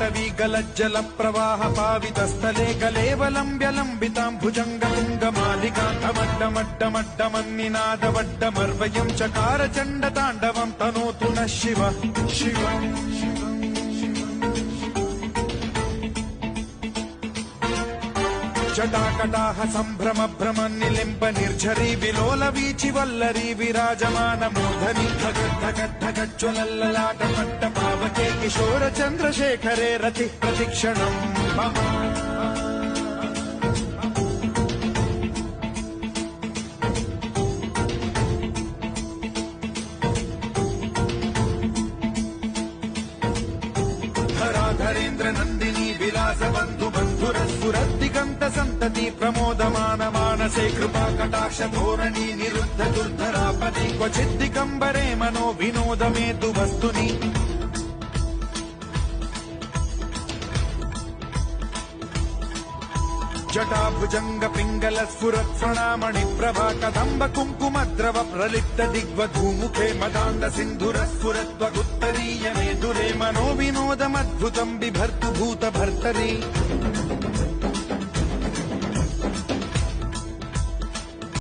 ताण्डवी गलज्जल प्रवाह पावितस्थले कलेवलम्ब्य लम्बितां भुजङ्गतुङ्गमालिकान्तमड्डमड्डमड्डमन्निनादवड्डमर्वयं चकार चण्डताण्डवं तनोतु नः शिव शिव जटाकटाह सम्भ्रम भ्रम निलिम्ब निर्झरी विलोल वीचि वल्लरी विराजमान मूर्धनि धगद्धगद्धगज्ज्वलल्ललाट पट्ट पावके किशोर चन्द्रशेखरे रतिः प्रतिक्षणम् मम धराधरेन्द्र नन्दिनी विलास बन्धु बन्धुरस्फुरद्दिगन्त सन्तति प्रमोदमान मानसे कृपा कटाक्ष धोरणी निरुद्ध दुर्धरापति क्वचिद्दिगम्बरे मनो विनोद मेतु वस्तुनि जटाभुजंग पिंगल स्फुरत् प्रणामणि प्रभा कदम्ब कुङ्कुमद्रव प्रलिप्त दिग्वधूमुखे मदान्द सिन्धुर स्फुरत्वगुत्तरीय मेधुरे मनो विनोदमद्भुतं बिभर्तु भूत भर्तरि